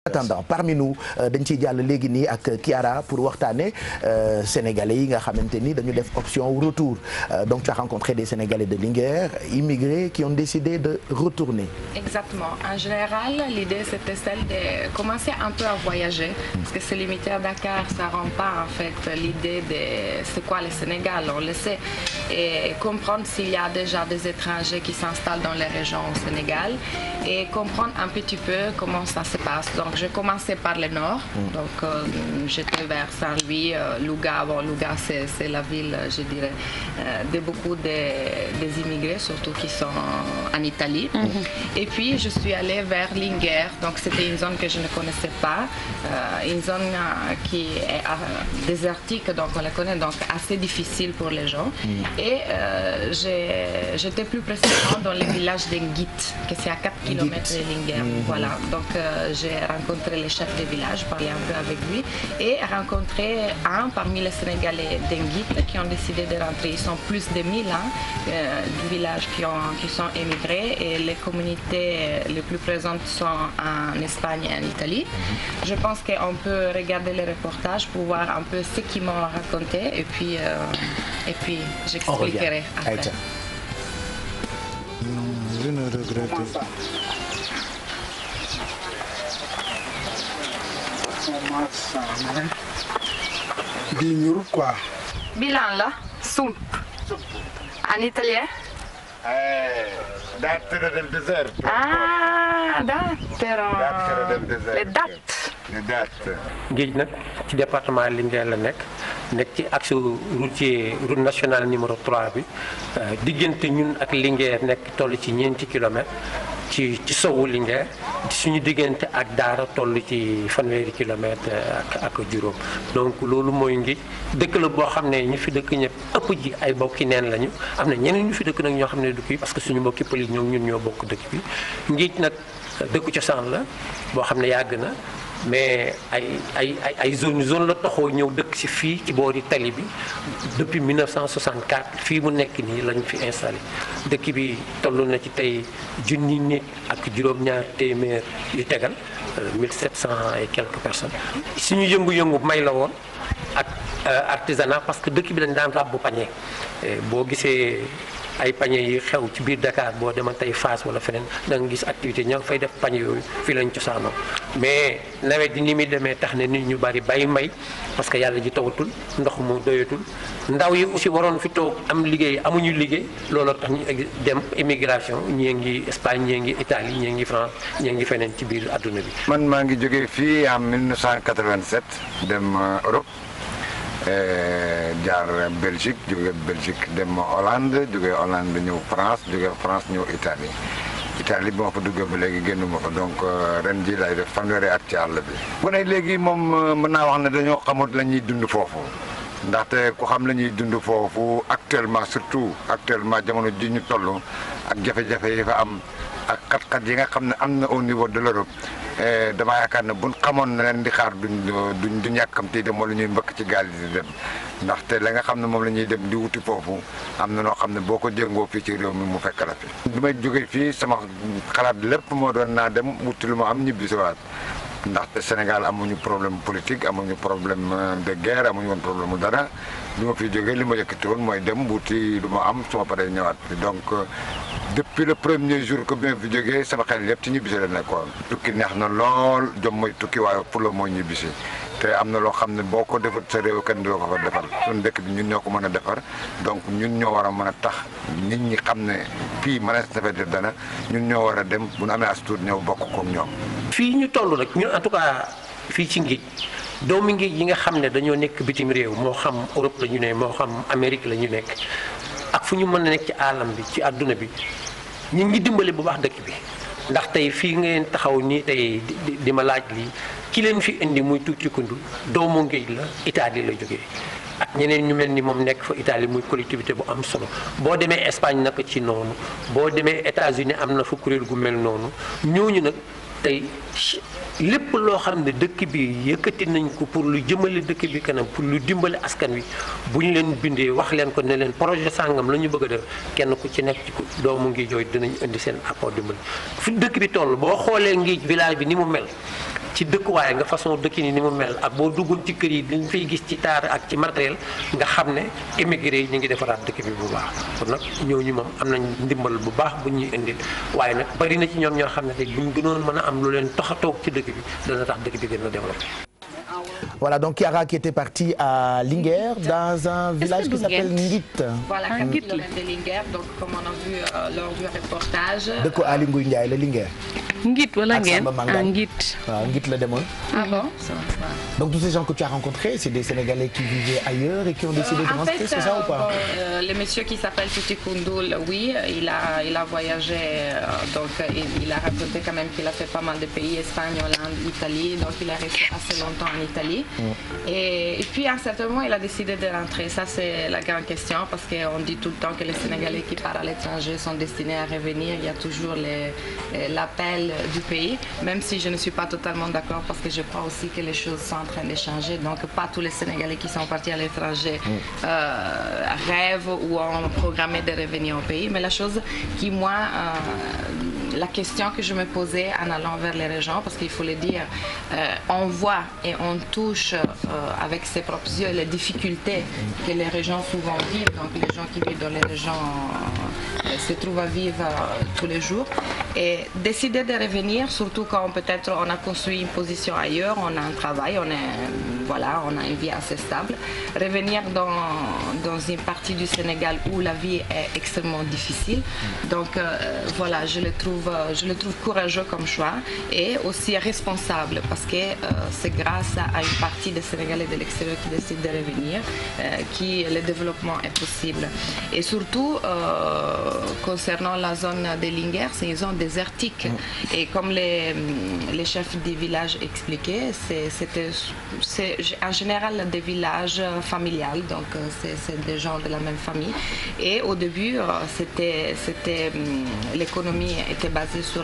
attendant parmi nous dañ ciy jàll léegi nii ak Kiara pour waxtaane sénégalais yi nga xamante ni dañu def option retour donc tu as rencontré des sénégalais de Linguère immigrés qui ont décidé de retourner. Exactement. En général, l'idée c'était celle de commencer un peu à voyager parce que se limiter à Dakar, ça rend pas en fait l'idée de c'est quoi le Sénégal, on le sait, et comprendre s'il y a déjà des étrangers qui s'installent dans les régions au Sénégal et comprendre un petit peu comment ça se passe. Donc j'ai commencé par le nord, donc j'étais vers Saint-Louis, Louga. Bon, Louga c'est la ville, je dirais, de beaucoup des immigrés, surtout qui sont en Italie. Et puis je suis allée vers Linguère, donc c'était une zone que je ne connaissais pas, une zone qui est désertique, donc on la connaît, donc assez difficile pour les gens. Et j'étais plus précisément dans le village d'Enguit, que c'est à 4 km de Linguère. Voilà, donc j'ai rencontré le chef de village, parlé un peu avec lui et rencontré un parmi les Sénégalais d'Enguit qui ont décidé de rentrer. Ils sont plus de 1000 du village qui sont émigrés et les communautés les plus présentes sont en Espagne et en Italie. Je pense qu'on peut regarder les reportages pour voir un peu ce qu'ils m'ont raconté et puis j'expliquerai après. Je ne regrette pas. Bii ñuul quoi. Bilan la soup en italien. Dattero del deserto. Ah, dattero. Dattero del deserto. Les dattes. Les dattes. Géej nag ci département Linguère la nekk ci axe route nationale numéro 3 bi diggante ñun ak Linguère nekk toll ci ñeenti kilomètres ci sowu Linguère suñu diggante ak Daara toll ci fanweeri kilomètres ak juróom donc loolu mooy ngi dëkk la boo xam ne ñu fi dëkk ñëpp ëpp ji ay mbokki neen lañu am na ñeneen ñu fi dëkk nag ñoo xam ne du kii parce que suñu mbokki pël yi ñoom ñun ñoo bokk dëkk bi Ngéej nag dëkku cosaan la boo xam ne yàgg na mais ay zone la taxoo ñëw dëkk ci fii ci boori tali bi depuis 1964 fii mu nekk nii lañu fi installé dëkk bi toll na ci tey junni nit ak juróom-ñaar téeméer yu tegal 1700 et quelques personnes suñu yëngu-yëngu may la woon ak artisanat parce que dëkk bi dañ daan ràbb pañe boo gisee ay pañe yi xew ci biir Dakar boo demoon tey Fass wala feneen da nga gis activité ña nga fay def pañe yooyu fii lañ cosaanoo mais nawet di ni muy demee tax ne nit ñu bari bay mbay parce que yàlla ji tawatul ndox mu doyatul ndaw yi aussi waroon fi toog am liggéey amuñu liggéey looloo tax ñu dem immigration ñii ngi Espagne ñii ngi Italie ñii ngi France ñii ngi feneen ci biir adduna bi. man maa ngi jógee fii en 1987 dem Europe. jaar Belgique jóge Belgique dem Hollande jóge Hollande ñëw France jóge France ñëw Italie Italie bi ma fa duggee ba léegi génnuma fa donc ren ji lay def fanweeri at ci àll bi. bu ne léegi moom mën naa wax ne dañoo xamut la ñuy dund foofu ndaxte ku xam la ñuy dund foofu actuellement surtout actuellement jamono ji ñu toll ak jafe-jafe yi fa am ak xat-xat yi nga xam ne am na au niveau de l'Europe damaa yaakaar ne buñ xamoon na leen di xaar duñ yàkkamti dem wala ñuy mbëkk ci gaal yi di dem ndaxte la nga xam ne moom la ñuy dem di wuti foofu am na noo xam ne boo ko jéngoo fii ci réew mi mu fekk la fi. bi may jógee fii sama xalaat lépp moo doon naa dem wuti lu ma am ñibbisiwaat ndaxte Sénégal amuñu problème politique amuñu problème de guerre amuñu woon problème mu dara bi ma fi jógee li ma yëkkati woon mooy dem wuti lu ma am su ma paree ñëwaat fi donc. Depuis le premier jour que bi ma fi jógee sama xel yëpp ci ñibbisi la nekkoon. tukki neex na lool jom mooy tukki waaye pour la mooy ñibbisi te am na loo xam ne boo ko defar sa réew kenn doo ko fa defar suñu dëkk bi ñun ñoo ko mën a defar donc ñun ñoo war a mën a tax nit ñi xam ne fii mën a defar dara ñun ñoo war a dem bu ñu amee as tuut ñëw bokk koog ñoom. fii ñu toll rek ñun en tout cas fii ci Ngéej doomu Ngéej yi nga xam ne dañoo nekk bitim réew moo xam Europe la ñu ne moo xam Amérique la ñu nekk ak fu ñu mën a nekk ci àllam bi ci àdduna bi ñu ngi dimbali bu baax dëkk bi ndax tey fii ngeen taxaw nii tey di ma laaj lii ki leen fi indi muy Tuuti Kundu doomu Ngéej la Italie la jógee ak ñeneen ñu mel ni moom nekk fa Italie muy collectivité bu am solo boo demee Espagne naka ci noonu boo demee États-Unis am na fa kuréel gu mel noonu ñooñu nag tey lépp loo xam ne dëkk bi yëkkati nañ ko pour lu jëmale dëkk bi kanam pour lu dimbale askan wi bu ñu leen bindee wax leen ko ne leen projet sàngam la ñu bëgg a def kenn ku ci nekk ci doomu Ngéej yooyu dinañ indi seen apport dimbali fi dëkk bi toll boo xoolee Ngéej village bi ni mu mel ci dëkkuwaay nga façon dëkki ni mu mel ak boo duggoon ci kër yi dañ fay gis ci taar ak ci matériel nga xam ne émigré yi ñu ngi defaraat dëkk bi bu baax kon nag ñooñu moom am nañ ndimbal bu baax bu ñuy indil waaye nag bari na ci ñoom ñoo xam ne tey buñ gënoon mën a am lu leen tax a toog ci dëkk bi dana tax dëkk bi gën a développé. Voilà, donc Chiara qui était partie à Linguère, dans un village qui s'appelle Ngit. Voilà, 4 kilomètres de Linguère, donc comme on a vu lors du reportage. De quoi Aly Ngouille Ndiaye la Linguère. Ngit wala ngeen Ngit. waaw Ngit la demoon. Ah bon? Donc tous ces gens que tu as rencontrés, c'est des Sénégalais qui vivaient ailleurs et qui ont décidé de rentrer, c'est ça ou pas? Le monsieur qui s'appelle Tuti Koundoul, oui, il a voyagé, donc il a raconté quand même qu'il a fait pas mal de pays, Espagne, Hollande, Italie, donc il est resté assez longtemps en Italie. Et puis à un certain moment, il a décidé de rentrer. Ça, c'est la grande question parce qu'on dit tout le temps que les Sénégalais qui partent à l'étranger sont destinés à revenir. Il y a toujours l'appel du pays, même si je ne suis pas totalement d'accord parce que je crois aussi que les choses sont en train de changer. Donc pas tous les Sénégalais qui sont partis à l'étranger rêvent ou ont programmé de revenir au pays. Mais la chose qui, moi, la question que je me posais en allant vers les régions, parce qu'il faut le dire, on voit et on touche avec ses propres yeux les difficultés que les régions souvent vivent. Donc les gens qui vivent dans les régions se trouvent à vivre tous les jours. Et décider de revenir, surtout quand peut-être on a construit une position ailleurs, on a un travail, on a une vie assez stable. Revenir dans une partie du Sénégal où la vie est extrêmement difficile. Donc voilà, je le trouve courageux comme choix et aussi responsable parce que c'est grâce à une partie des Sénégalais de l'extérieur qui décident de revenir que le développement est possible. Et surtout, concernant la zone de Linguère, c'est une zone désertique. Et comme les chefs des villages expliquaient, c'est en général des villages familiales, donc c'est des gens de la même famille. Et au début, l'économie était basée sur